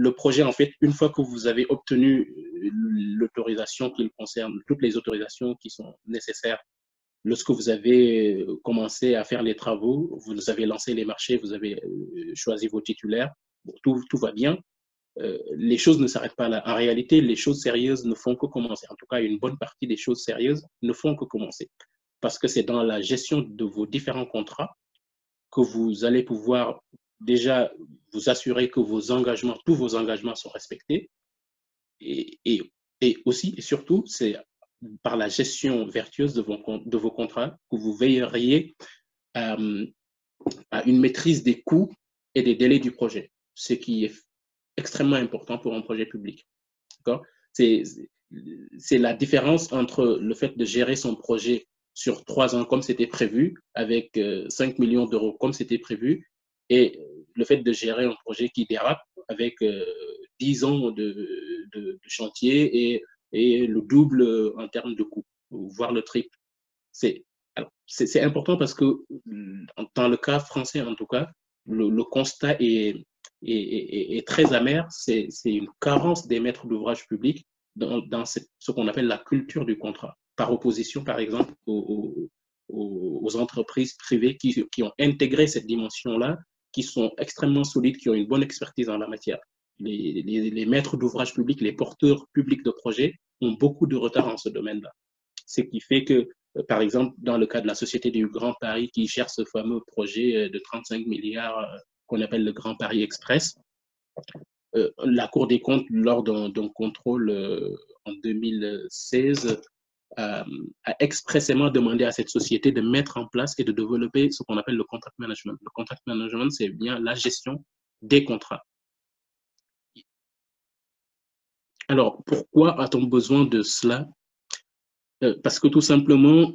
le projet, en fait, une fois que vous avez obtenu l'autorisation qui le concerne, toutes les autorisations qui sont nécessaires, lorsque vous avez commencé à faire les travaux, vous avez lancé les marchés, vous avez choisi vos titulaires, bon, tout va bien. Les choses ne s'arrêtent pas là. En réalité, les choses sérieuses ne font que commencer. En tout cas, une bonne partie des choses sérieuses ne font que commencer. Parce que c'est dans la gestion de vos différents contrats que vous allez pouvoir déjà vous assurer que tous vos engagements sont respectés. Et aussi, et surtout, c'est par la gestion vertueuse de vos contrats que vous veilleriez à une maîtrise des coûts et des délais du projet, ce qui est extrêmement important pour un projet public. C'est la différence entre le fait de gérer son projet sur 3 ans comme c'était prévu, avec 5 millions d'euros comme c'était prévu, et le fait de gérer un projet qui dérape avec 10 ans de chantier et le double en termes de coûts, voire le triple. C'est important parce que dans le cas français, en tout cas, le constat est très amer. C'est une carence des maîtres d'ouvrage publics dans ce qu'on appelle la culture du contrat, par opposition, par exemple, aux entreprises privées qui ont intégré cette dimension-là, qui sont extrêmement solides, qui ont une bonne expertise en la matière. Les maîtres d'ouvrage publics, les porteurs publics de projets ont beaucoup de retard en ce domaine-là. Ce qui fait que, par exemple, dans le cas de la Société du Grand Paris qui gère ce fameux projet de 35 milliards qu'on appelle le Grand Paris Express, la Cour des comptes, lors d'un contrôle en 2016, a expressément demandé à cette société de mettre en place et de développer ce qu'on appelle le contract management. Le contract management, c'est bien la gestion des contrats. Alors, pourquoi a-t-on besoin de cela? Parce que tout simplement,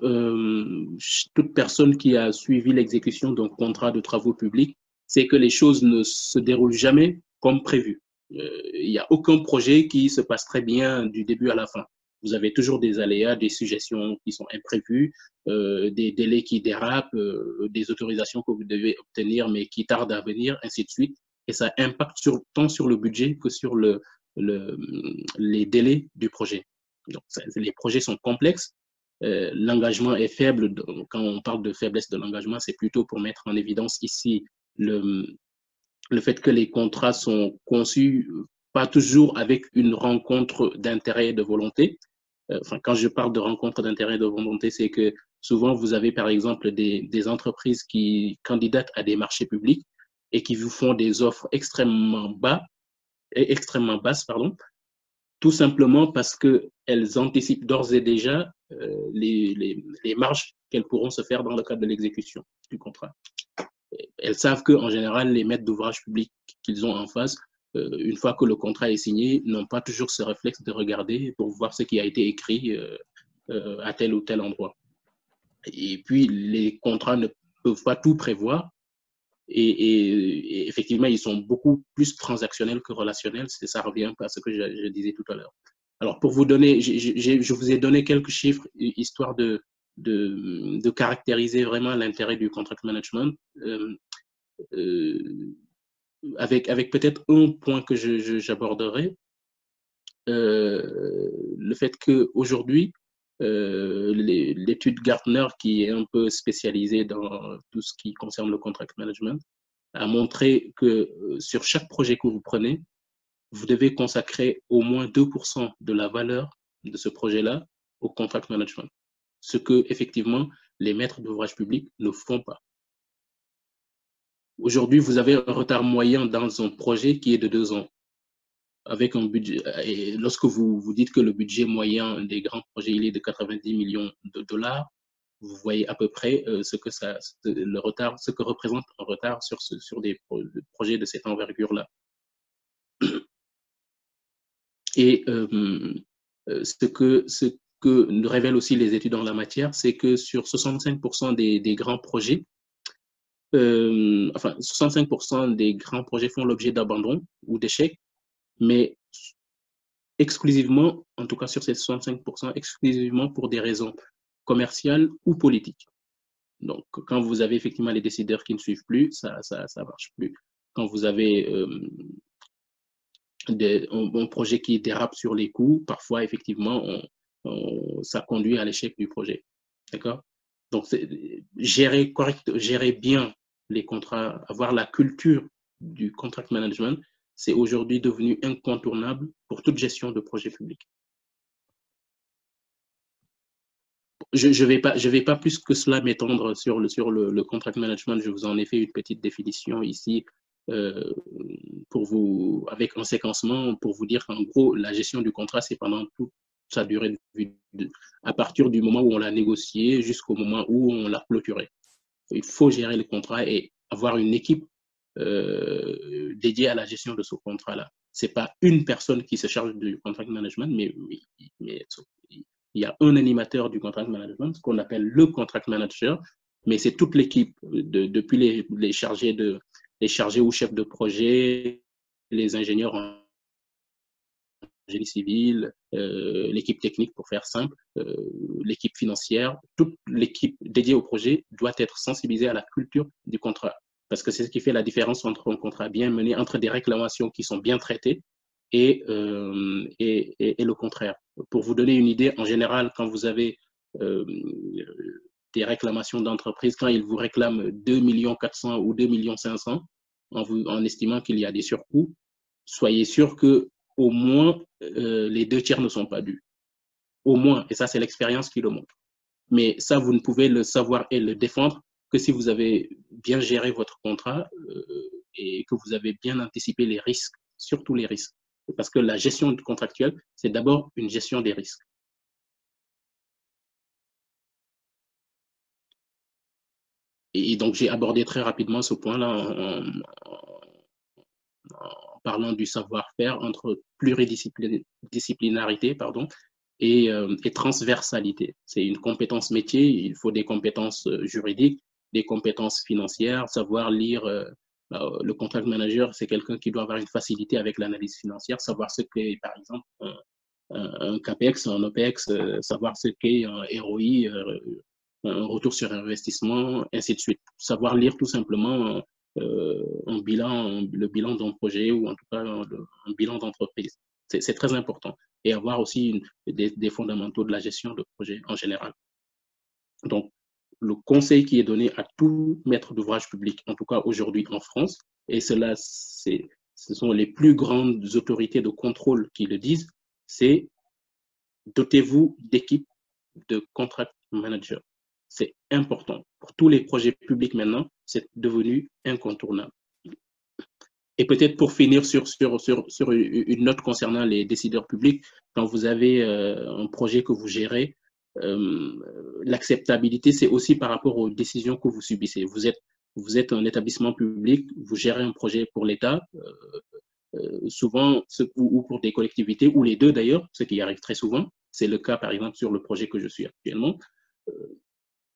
toute personne qui a suivi l'exécution d'un contrat de travaux publics sait que les choses ne se déroulent jamais comme prévu. Il n'y a aucun projet qui se passe très bien du début à la fin. Vous avez toujours des aléas, des suggestions qui sont imprévues, des délais qui dérapent, des autorisations que vous devez obtenir mais qui tardent à venir, ainsi de suite. Et ça impacte tant sur le budget que sur les délais du projet. Donc, les projets sont complexes. L'engagement est faible. Quand on parle de faiblesse de l'engagement, c'est plutôt pour mettre en évidence ici le fait que les contrats sont conçus pas toujours avec une rencontre d'intérêt et de volonté. Enfin, quand je parle de rencontre d'intérêt et de volonté, c'est que souvent, vous avez par exemple des entreprises qui candidatent à des marchés publics et qui vous font des offres extrêmement basses, tout simplement parce qu'elles anticipent d'ores et déjà les marges qu'elles pourront se faire dans le cadre de l'exécution du contrat. Elles savent qu'en général, les maîtres d'ouvrage publics qu'ils ont en face, une fois que le contrat est signé, n'ont pas toujours ce réflexe de regarder pour voir ce qui a été écrit à tel ou tel endroit. Et puis, les contrats ne peuvent pas tout prévoir. Et effectivement, ils sont beaucoup plus transactionnels que relationnels. Ça revient à ce que je disais tout à l'heure. Alors, pour vous donner, je vous ai donné quelques chiffres, histoire de caractériser vraiment l'intérêt du contract management, avec peut-être un point que j'aborderai, le fait qu'aujourd'hui, l'étude Gartner, qui est un peu spécialisée dans tout ce qui concerne le contract management, a montré que sur chaque projet que vous prenez, vous devez consacrer au moins 2% de la valeur de ce projet-là au contract management. Ce que, effectivement, les maîtres d'ouvrage public ne font pas. Aujourd'hui, vous avez un retard moyen dans un projet qui est de 2 ans. Avec un budget, et lorsque vous dites que le budget moyen des grands projets il est de 90 millions de dollars, vous voyez à peu près ce que représente un retard sur des projets de cette envergure-là. Et ce que révèlent aussi les études en la matière, c'est que sur 65% des grands projets, 65% des grands projets font l'objet d'abandon ou d'échecs, mais exclusivement, en tout cas sur ces 65%, exclusivement pour des raisons commerciales ou politiques. Donc, quand vous avez effectivement les décideurs qui ne suivent plus, ça marche plus. Quand vous avez un projet qui dérape sur les coûts, parfois, effectivement, ça conduit à l'échec du projet. D'accord? Donc, gérer bien les contrats, avoir la culture du contract management, c'est aujourd'hui devenu incontournable pour toute gestion de projet public. Je ne vais pas plus que cela m'étendre sur le contract management. Je vous en ai fait une petite définition ici pour vous, avec un séquencement, pour vous dire qu'en gros, la gestion du contrat, c'est pendant toute sa durée à partir du moment où on l'a négocié jusqu'au moment où on l'a clôturé. Il faut gérer le contrat et avoir une équipe dédiée à la gestion de ce contrat-là. Ce n'est pas une personne qui se charge du contract management, mais il y a un animateur du contract management, ce qu'on appelle le contract manager, mais c'est toute l'équipe, depuis les chargés ou chefs de projet, les ingénieurs en génie civil, l'équipe technique pour faire simple, l'équipe financière, toute l'équipe dédiée au projet doit être sensibilisée à la culture du contrat. Parce que c'est ce qui fait la différence entre un contrat bien mené, entre des réclamations qui sont bien traitées et le contraire. Pour vous donner une idée, en général, quand vous avez des réclamations d'entreprise, quand ils vous réclament 2 400 000 ou 2 500 000 en estimant qu'il y a des surcoûts, soyez sûr que au moins les 2 tiers ne sont pas dus. Au moins, et ça c'est l'expérience qui le montre. Mais ça, vous ne pouvez le savoir et le défendre que si vous avez bien géré votre contrat et que vous avez bien anticipé les risques, surtout les risques. Parce que la gestion contractuelle, c'est d'abord une gestion des risques. Et donc, j'ai abordé très rapidement ce point-là en parlant du savoir-faire entre pluridisciplinarité et transversalité. C'est une compétence métier, il faut des compétences juridiques, des compétences financières, savoir lire. Le contract manager, c'est quelqu'un qui doit avoir une facilité avec l'analyse financière, savoir ce qu'est, par exemple, un CAPEX, un OPEX, savoir ce qu'est un ROI, un retour sur investissement, ainsi de suite. Savoir lire tout simplement le bilan d'un projet ou en tout cas un bilan d'entreprise. C'est très important. Et avoir aussi des fondamentaux de la gestion de projet en général. Donc, le conseil qui est donné à tout maître d'ouvrage public, en tout cas aujourd'hui en France, et ce sont les plus grandes autorités de contrôle qui le disent, c'est dotez-vous d'équipes de contract managers. C'est important. Pour tous les projets publics maintenant, c'est devenu incontournable. Et peut-être pour finir sur une note concernant les décideurs publics, quand vous avez un projet que vous gérez, l'acceptabilité, c'est aussi par rapport aux décisions que vous subissez. Vous êtes un établissement public, vous gérez un projet pour l'État, souvent, ou pour des collectivités, ou les deux d'ailleurs, ce qui arrive très souvent. C'est le cas, par exemple, sur le projet que je suis actuellement.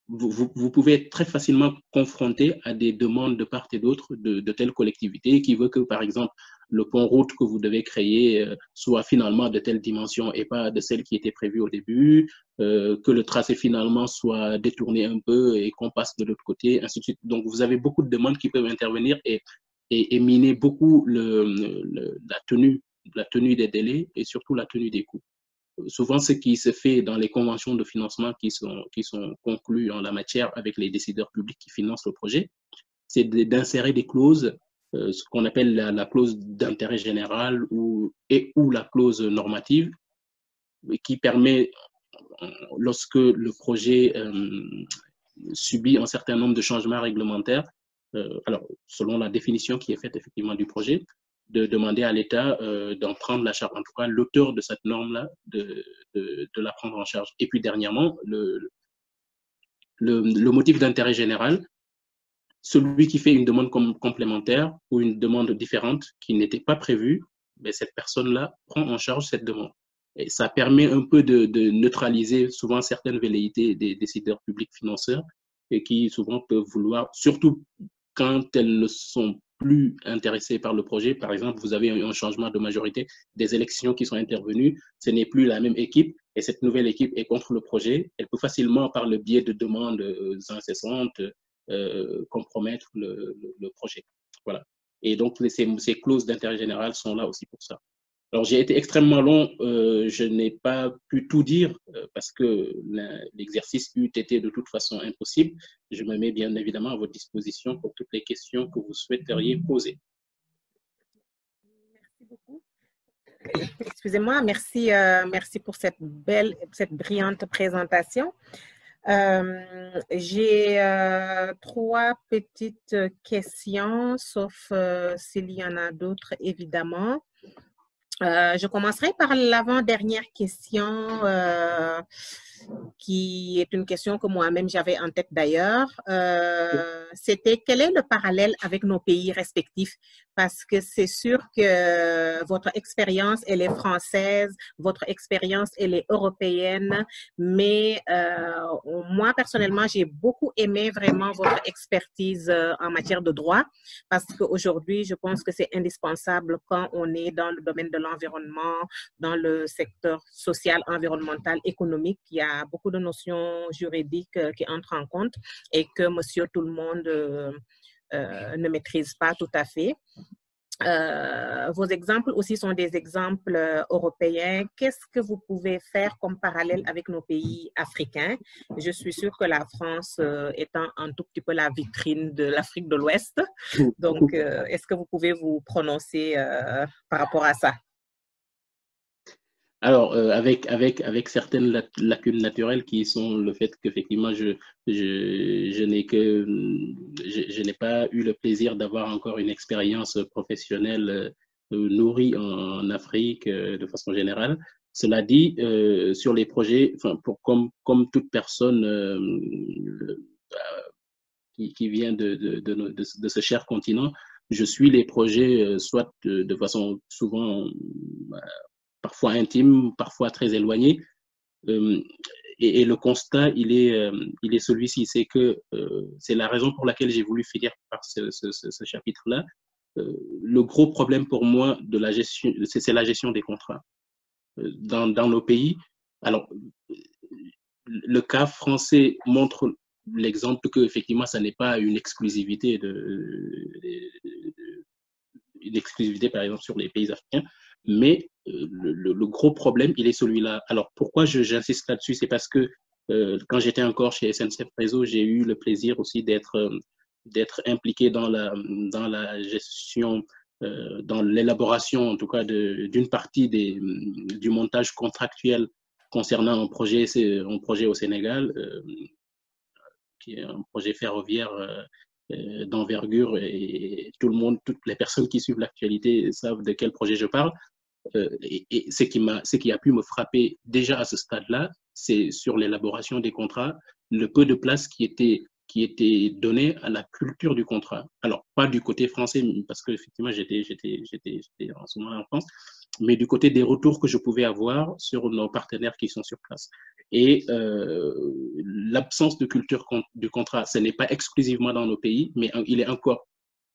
Vous pouvez être très facilement confronté à des demandes de part et d'autre de telle collectivité qui veut que, par exemple, le pont-route que vous devez créer soit finalement de telle dimension et pas de celle qui était prévue au début, que le tracé finalement soit détourné un peu et qu'on passe de l'autre côté, ainsi de suite. Donc, vous avez beaucoup de demandes qui peuvent intervenir et miner beaucoup la tenue des délais et surtout la tenue des coûts. Souvent, ce qui se fait dans les conventions de financement qui sont conclues en la matière avec les décideurs publics qui financent le projet, c'est d'insérer des clauses, ce qu'on appelle la clause d'intérêt général ou la clause normative, qui permet, lorsque le projet subit un certain nombre de changements réglementaires, alors selon la définition qui est faite effectivement du projet, de demander à l'État d'en prendre la charge, en tout cas l'auteur de cette norme-là, de la prendre en charge. Et puis dernièrement, le motif d'intérêt général, celui qui fait une demande complémentaire ou une demande différente qui n'était pas prévue, mais cette personne-là prend en charge cette demande. Et ça permet un peu de neutraliser souvent certaines velléités des décideurs publics financeurs et qui souvent peuvent vouloir, surtout quand elles ne sont plus intéressées par le projet. Par exemple, vous avez un changement de majorité, des élections qui sont intervenues, ce n'est plus la même équipe et cette nouvelle équipe est contre le projet. Elle peut facilement, par le biais de demandes incessantes, compromettre le projet. Voilà. Et donc, ces clauses d'intérêt général sont là aussi pour ça. Alors, j'ai été extrêmement long, je n'ai pas pu tout dire parce que l'exercice eût été de toute façon impossible. Je me mets bien évidemment à votre disposition pour toutes les questions que vous souhaiteriez poser. Merci beaucoup. Excusez-moi, merci pour cette brillante présentation. J'ai 3 petites questions, sauf s'il y en a d'autres, évidemment. Je commencerai par l'avant-dernière question, qui est une question que moi-même j'avais en tête d'ailleurs. C'était quel est le parallèle avec nos pays respectifs? Parce que c'est sûr que votre expérience, elle est française, votre expérience, elle est européenne, mais moi, personnellement, j'ai beaucoup aimé vraiment votre expertise en matière de droit, parce qu'aujourd'hui, je pense que c'est indispensable quand on est dans le domaine de l'environnement, dans le secteur social, environnemental, économique. Il y a beaucoup de notions juridiques qui entrent en compte et que monsieur tout le monde ne maîtrise pas tout à fait. Vos exemples aussi sont des exemples européens. Qu'est-ce que vous pouvez faire comme parallèle avec nos pays africains? Je suis sûre que la France étant un tout petit peu la vitrine de l'Afrique de l'Ouest. Donc, est-ce que vous pouvez vous prononcer par rapport à ça? Alors, avec certaines lacunes naturelles qui sont le fait qu'effectivement, je n'ai pas eu le plaisir d'avoir encore une expérience professionnelle nourrie en Afrique de façon générale. Cela dit, sur les projets, enfin, comme toute personne qui vient de ce cher continent, je suis les projets soit de façon souvent parfois intime, parfois très éloigné. Et le constat, il est celui-ci, c'est que c'est la raison pour laquelle j'ai voulu finir par ce chapitre-là. Le gros problème pour moi de la gestion, c'est la gestion des contrats dans nos pays. Alors, le cas français montre l'exemple que effectivement, ça n'est pas une exclusivité une exclusivité, par exemple, sur les pays africains. Mais le gros problème, il est celui-là. Alors, pourquoi j'insiste là-dessus? C'est parce que quand j'étais encore chez SNCF Réseau, j'ai eu le plaisir aussi d'être impliqué dans la gestion, dans l'élaboration, en tout cas, d'une partie du montage contractuel concernant un projet au Sénégal, qui est un projet ferroviaire d'envergure, et toutes les personnes qui suivent l'actualité savent de quel projet je parle. Et ce qui a pu me frapper déjà à ce stade-là, c'est sur l'élaboration des contrats, le peu de place qui était donné à la culture du contrat. Alors, pas du côté français, parce que effectivement, j'étais en ce moment en France, mais du côté des retours que je pouvais avoir sur nos partenaires qui sont sur place. Et l'absence de culture du contrat, ce n'est pas exclusivement dans nos pays, mais il est encore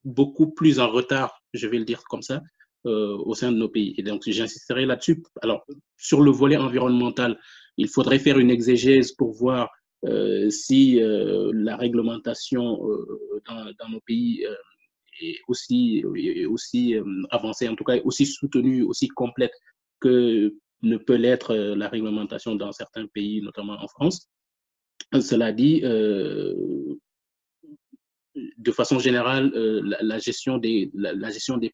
beaucoup plus en retard, je vais le dire comme ça, au sein de nos pays. Et donc, j'insisterai là-dessus. Alors, sur le volet environnemental, il faudrait faire une exégèse pour voir si la réglementation dans nos pays est aussi avancée, en tout cas aussi soutenue, aussi complète que ne peut l'être la réglementation dans certains pays, notamment en France. Cela dit, de façon générale, la gestion des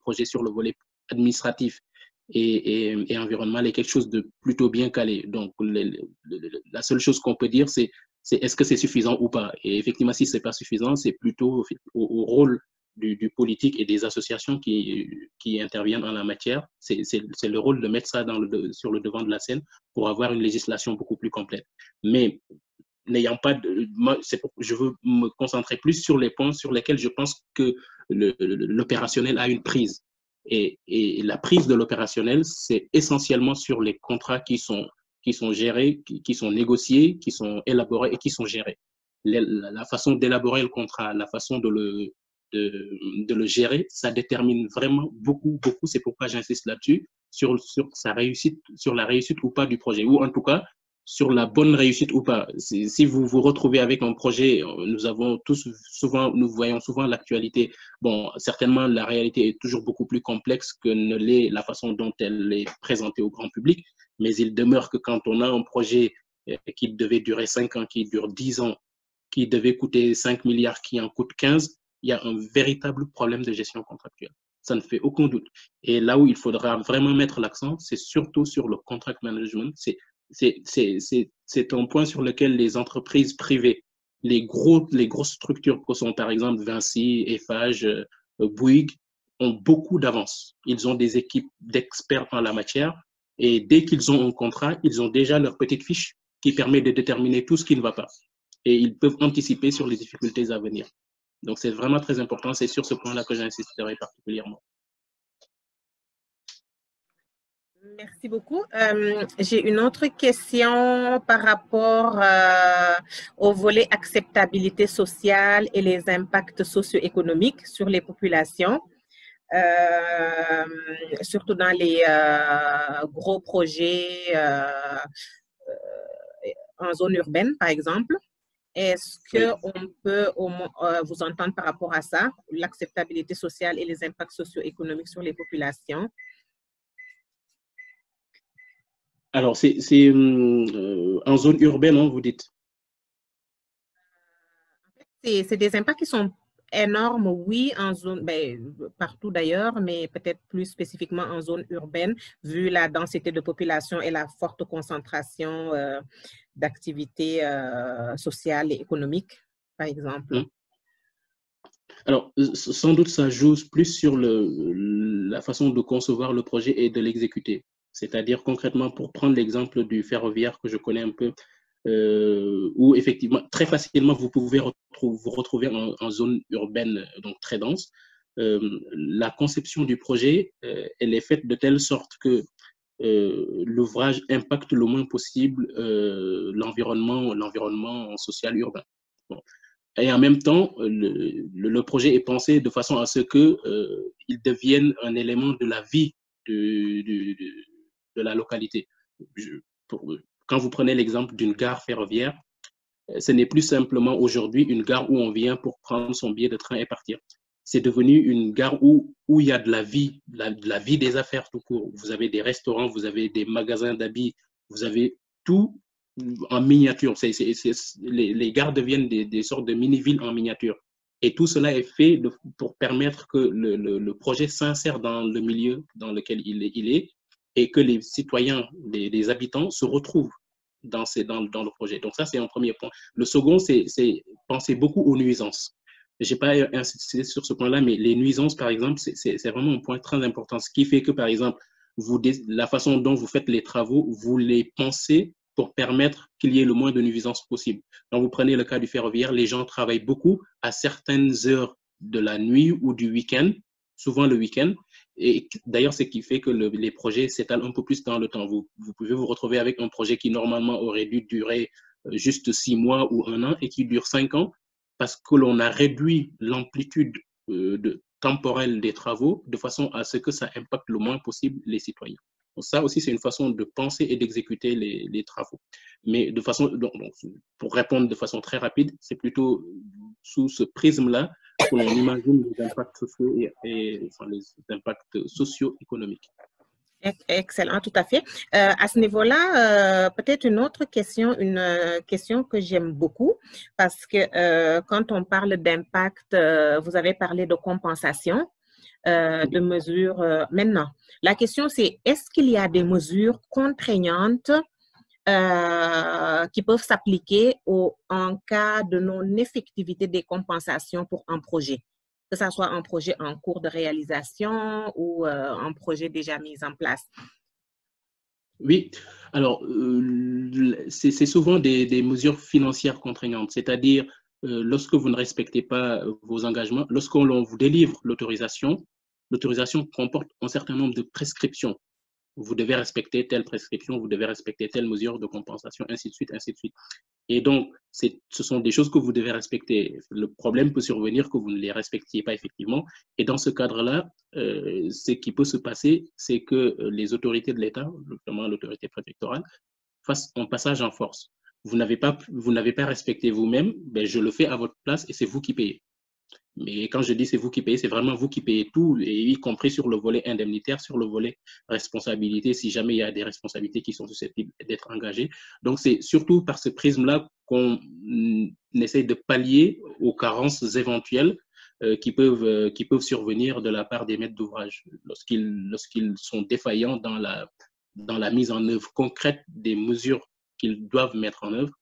projets sur le volet administratif et environnemental est quelque chose de plutôt bien calé. Donc, la seule chose qu'on peut dire, c'est est-ce que c'est suffisant ou pas? Et effectivement, si ce n'est pas suffisant, c'est plutôt au rôle du politique et des associations qui interviennent en la matière. C'est le rôle de mettre ça sur le devant de la scène pour avoir une législation beaucoup plus complète. Mais n'ayant pas je veux me concentrer plus sur les points sur lesquels je pense que l'opérationnel a une prise. Et la prise de l'opérationnel, c'est essentiellement sur les contrats qui sont gérés, qui sont négociés, qui sont élaborés et qui sont gérés. La façon d'élaborer le contrat, la façon de le gérer, ça détermine vraiment beaucoup. C'est pourquoi j'insiste là-dessus, sur sa réussite, sur la réussite ou pas du projet. Ou en tout cas, sur la bonne réussite ou pas. Si vous vous retrouvez avec un projet, nous voyons souvent l'actualité. Bon, certainement, la réalité est toujours beaucoup plus complexe que ne l'est la façon dont elle est présentée au grand public, mais il demeure que quand on a un projet qui devait durer 5 ans, qui dure 10 ans, qui devait coûter 5 milliards, qui en coûte 15, il y a un véritable problème de gestion contractuelle. Ça ne fait aucun doute. Et là où il faudra vraiment mettre l'accent, c'est surtout sur le contract management. C'est un point sur lequel les entreprises privées, les grosses structures que sont par exemple Vinci, Eiffage, Bouygues, ont beaucoup d'avance. Ils ont des équipes d'experts en la matière et dès qu'ils ont un contrat, ils ont déjà leur petite fiche qui permet de déterminer tout ce qui ne va pas. Et ils peuvent anticiper sur les difficultés à venir. Donc, c'est vraiment très important. C'est sur ce point-là que j'insisterai particulièrement. Merci beaucoup. J'ai une autre question par rapport au volet acceptabilité sociale et les impacts socio-économiques sur les populations, surtout dans les gros projets en zone urbaine, par exemple. Est-ce qu'on peut vous entendre par rapport à ça, l'acceptabilité sociale et les impacts socio-économiques sur les populations? Alors, c'est en zone urbaine, hein, vous dites? C'est des impacts qui sont énormes, oui, en zone, partout d'ailleurs, mais peut-être plus spécifiquement en zone urbaine, vu la densité de population et la forte concentration d'activités sociales et économiques, par exemple. Alors, sans doute, ça joue plus sur la façon de concevoir le projet et de l'exécuter. C'est-à-dire, concrètement, pour prendre l'exemple du ferroviaire que je connais un peu, où effectivement, très facilement, vous pouvez vous retrouver en zone urbaine, donc très dense. La conception du projet, elle est faite de telle sorte que l'ouvrage impacte le moins possible l'environnement social urbain. Bon. Et en même temps, le projet est pensé de façon à ce qu'il devienne un élément de la vie de la localité. Quand vous prenez l'exemple d'une gare ferroviaire, ce n'est plus simplement aujourd'hui une gare où on vient pour prendre son billet de train et partir. C'est devenu une gare où il y a de la vie, de la vie des affaires tout court. Vous avez des restaurants, vous avez des magasins d'habits, vous avez tout en miniature. Les gares deviennent des sortes de mini-villes en miniature. Et tout cela est fait pour permettre que le projet s'insère dans le milieu dans lequel il est et que les citoyens, les habitants se retrouvent dans le projet. Donc ça, c'est un premier point. Le second, c'est penser beaucoup aux nuisances. Je n'ai pas insisté sur ce point-là, mais les nuisances, par exemple, c'est vraiment un point très important. Ce qui fait que, par exemple, la façon dont vous faites les travaux, vous les pensez pour permettre qu'il y ait le moins de nuisances possible. Quand vous prenez le cas du ferroviaire, les gens travaillent beaucoup à certaines heures de la nuit ou du week-end, souvent le week-end. Et d'ailleurs, c'est ce qui fait que les projets s'étalent un peu plus dans le temps. Vous pouvez vous retrouver avec un projet qui normalement aurait dû durer juste 6 mois ou 1 an et qui dure 5 ans parce que l'on a réduit l'amplitude temporelle des travaux de façon à ce que ça impacte le moins possible les citoyens. Donc ça aussi, c'est une façon de penser et d'exécuter les travaux. Mais de façon, donc, pour répondre de façon très rapide, c'est plutôt sous ce prisme-là que l'on imagine les impacts sociaux les impacts socio-économiques. Excellent, tout à fait. À ce niveau-là, peut-être une autre question, une question que j'aime beaucoup, parce que quand on parle d'impact, vous avez parlé de compensation, de mesures. Maintenant, la question c'est, est-ce qu'il y a des mesures contraignantes qui peuvent s'appliquer en cas de non-effectivité des compensations pour un projet? Que ce soit un projet en cours de réalisation ou un projet déjà mis en place? Oui, alors c'est souvent des mesures financières contraignantes, c'est-à-dire lorsque vous ne respectez pas vos engagements, lorsqu'on vous délivre l'autorisation comporte un certain nombre de prescriptions. Vous devez respecter telle prescription, vous devez respecter telle mesure de compensation, ainsi de suite, ainsi de suite. Et donc, ce sont des choses que vous devez respecter. Le problème peut survenir que vous ne les respectiez pas effectivement. Et dans ce cadre-là, ce qui peut se passer, c'est que les autorités de l'État, notamment l'autorité préfectorale, en passage en force. Vous n'avez pas respecté vous-même, ben je le fais à votre place et c'est vous qui payez. Mais quand je dis c'est vous qui payez, c'est vraiment vous qui payez tout, et y compris sur le volet indemnitaire, sur le volet responsabilité, si jamais il y a des responsabilités qui sont susceptibles d'être engagées. Donc, c'est surtout par ce prisme-là qu'on essaye de pallier aux carences éventuelles qui peuvent survenir de la part des maîtres d'ouvrage lorsqu'ils sont défaillants dans la mise en œuvre concrète des mesures qu'ils doivent mettre en œuvre.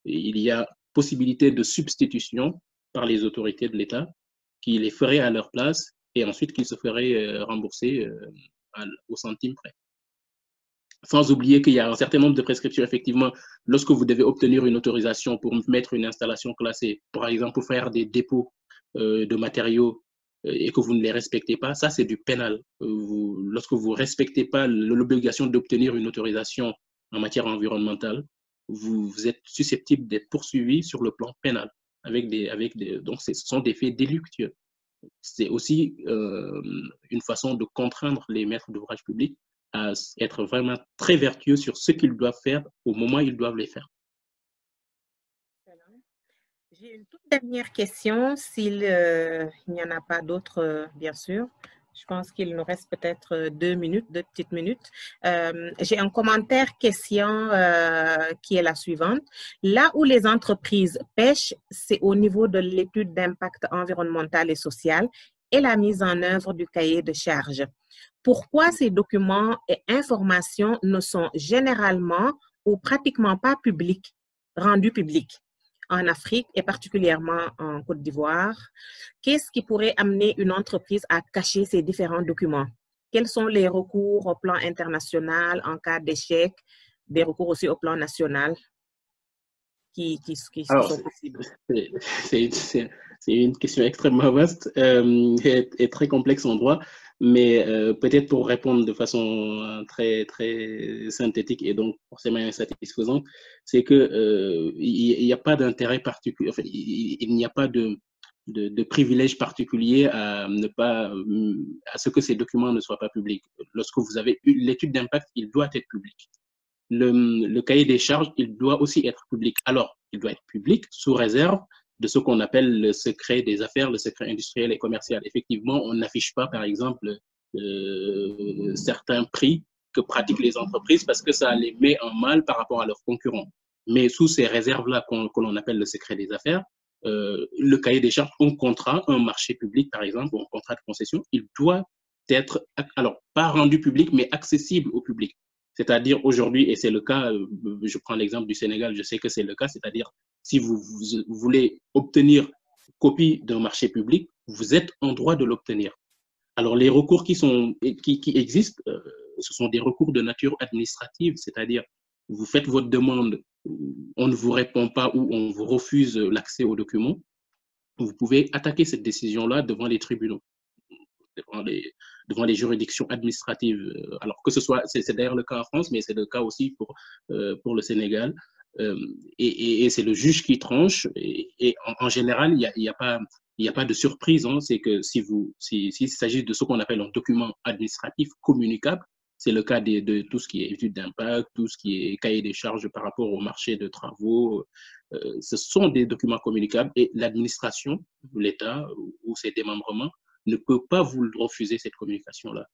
Et il y a possibilité de substitution par les autorités de l'État qui les feraient à leur place et ensuite qu'ils se feraient rembourser au centime près. Sans oublier qu'il y a un certain nombre de prescriptions, effectivement, lorsque vous devez obtenir une autorisation pour mettre une installation classée, par exemple pour faire des dépôts de matériaux et que vous ne les respectez pas, ça c'est du pénal. Lorsque vous ne respectez pas l'obligation d'obtenir une autorisation en matière environnementale, vous êtes susceptible d'être poursuivi sur le plan pénal. Donc, ce sont des faits délictueux. C'est aussi une façon de contraindre les maîtres d'ouvrage publics à être vraiment très vertueux sur ce qu'ils doivent faire au moment où ils doivent les faire. J'ai une toute dernière question, s'il n'y en a pas d'autres, bien sûr. Je pense qu'il nous reste peut-être 2 petites minutes. J'ai un commentaire question qui est la suivante. Là où les entreprises pêchent, c'est au niveau de l'étude d'impact environnemental et social et la mise en œuvre du cahier de charges. Pourquoi ces documents et informations ne sont généralement ou pratiquement pas rendus publics en Afrique et particulièrement en Côte d'Ivoire? Qu'est-ce qui pourrait amener une entreprise à cacher ces différents documents? Quels sont les recours au plan international en cas d'échec, des recours aussi au plan national qui sont possibles? C'est une question extrêmement vaste et très complexe en droit, mais peut-être pour répondre de façon très, très synthétique et donc forcément insatisfaisante, c'est que il n'y a pas d'intérêt particulier, enfin, il n'y a pas de privilège particulier à ce que ces documents ne soient pas publics. Lorsque vous avez l'étude d'impact, il doit être public. Le cahier des charges, il doit aussi être public. Alors, il doit être public sous réserve de ce qu'on appelle le secret des affaires, le secret industriel et commercial. Effectivement, on n'affiche pas, par exemple, certains prix que pratiquent les entreprises parce que ça les met en mal par rapport à leurs concurrents. Mais sous ces réserves-là que l'on appelle le secret des affaires, le cahier des charges, un contrat, un marché public, par exemple, un contrat de concession, il doit être, alors, pas rendu public, mais accessible au public. C'est-à-dire aujourd'hui, et c'est le cas, je prends l'exemple du Sénégal, je sais que c'est le cas, c'est-à-dire si vous voulez obtenir copie d'un marché public, vous êtes en droit de l'obtenir. Alors les recours qui existent, ce sont des recours de nature administrative, c'est-à-dire vous faites votre demande, on ne vous répond pas ou on vous refuse l'accès aux documents, vous pouvez attaquer cette décision-là devant les tribunaux, devant les juridictions administratives. Alors que ce soit, c'est d'ailleurs le cas en France, mais c'est le cas aussi pour le Sénégal. Et c'est le juge qui tranche. Et en général, il n'y a pas de surprise. Hein. C'est que s'il s'agit de ce qu'on appelle un document administratif communicable, c'est le cas de tout ce qui est étude d'impact, tout ce qui est cahier des charges par rapport au marché de travaux. Ce sont des documents communicables et l'administration, l'État ou ses démembrements ne peut pas vous refuser cette communication-là.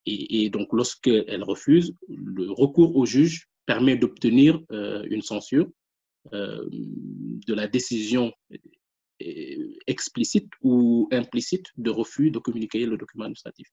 Et donc, lorsqu'elle refuse, le recours au juge permet d'obtenir une censure de la décision explicite ou implicite de refus de communiquer le document administratif.